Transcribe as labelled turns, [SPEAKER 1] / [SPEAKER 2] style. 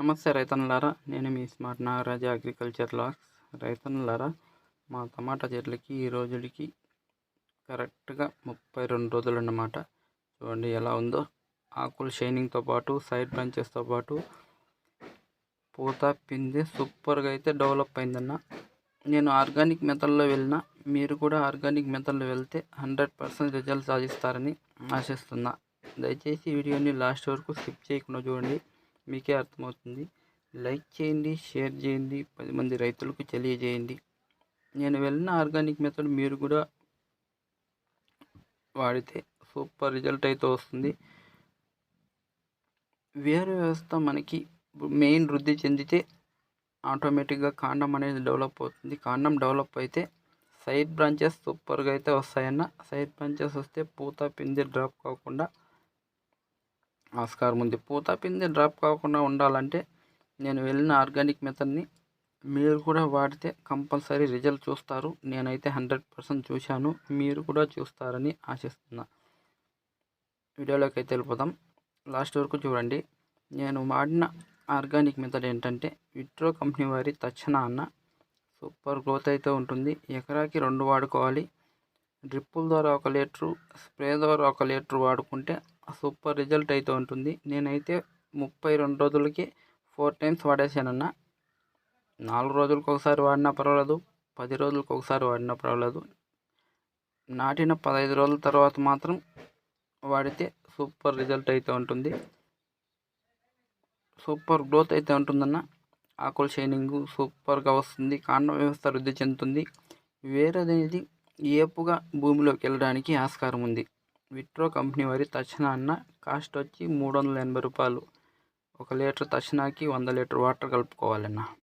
[SPEAKER 1] నమస్తే రైతన్నలారా, నేను మీ smart Nagaraju agriculture logs. రైతన్నలారా, మా టమాటా చెట్లకి ఈ రోజుకి కరెక్ట్గా 32 రోజులు అన్నమాట. చూడండి ఎలా ఉందో, ఆకులు షైనింగ్తో పాటు సైడ్ బ్రాంచెస్తో పాటు పూత పిందె సూపర్గా అయితే డెవలప్ అయిందన్న. నేను ఆర్గానిక్ మెథడ్లో వెళ్ళిన, మీరు కూడా ఆర్గానిక్ మెథడ్లో వెళ్తే 100% రిజల్ట్ సాధిస్తారని ఆశిస్తున్నా. దయచేసి వీడియోని లాస్ట్ వరకు స్కిప్ చేయకుండా చూడండి, మీకే అర్థమవుతుంది. లైక్ చేయండి, షేర్ చేయండి, 10 మంది రైతులకు తెలియజేయండి. నేను వెళ్ళిన ఆర్గానిక్ మెథడ్ మీరు కూడా వాడితే సూపర్ రిజల్ట్ అయితే వస్తుంది. వేరు వ్యవస్థ మనకి మెయిన్ వృద్ధి చెందితే ఆటోమేటిక్గా కాండం అనేది డెవలప్ అవుతుంది. కాండం డెవలప్ అయితే సైడ్ బ్రాంచెస్ సూపర్గా అయితే వస్తాయన్న. సైడ్ బ్రాంచెస్ వస్తే పూత పిందె డ్రాప్ కాకుండా ఆస్కారం ఉంది. పూత పిందె డ్రాప్ కాకుండా ఉండాలంటే నేను వెళ్ళిన ఆర్గానిక్ మెథడ్ని మీరు కూడా వాడితే కంపల్సరీ రిజల్ట్ చూస్తారు. నేనైతే 100% చూశాను, మీరు కూడా చూస్తారని ఆశిస్తున్నా. వీడియోలోకి అయితే వెళ్ళిపోదాం, లాస్ట్ వరకు చూడండి. నేను వాడిన ఆర్గానిక్ మెథడ్ ఏంటంటే విట్రో కంపెనీ వారి తక్షణ అన్న. సూపర్ గ్రోత్ అయితే ఉంటుంది. ఎకరాకి 2 వాడుకోవాలి. డ్రిప్పుల ద్వారా 1 లీటరు, స్ప్రే ద్వారా 1 లీటరు వాడుకుంటే సూపర్ రిజల్ట్ అయితే ఉంటుంది. నేనైతే 32 రోజులకి 4 టైమ్స్ వాడేసానన్న. 4 రోజులకు ఒకసారి వాడినా పర్వాలేదు, 10 రోజులకు ఒకసారి వాడినా పర్వాలేదు. నాటిన 15 రోజుల తర్వాత మాత్రం వాడితే సూపర్ రిజల్ట్ అయితే ఉంటుంది. సూపర్ గ్రోత్ అయితే ఉంటుందన్న. ఆకుల షైనింగ్ సూపర్గా వస్తుంది. కాండం వ్యవస్థ వృద్ధి చెందుతుంది. వేరనేది ఏపుగా భూమిలోకి వెళ్ళడానికి ఆస్కారం ఉంది. విట్రో కంపెనీ వారి తక్షణ అన్న. కాస్ట్ వచ్చి 380 రూపాయలు. 1 లీటర్ తక్షణకి 100 లీటర్ వాటర్ కలుపుకోవాలన్న.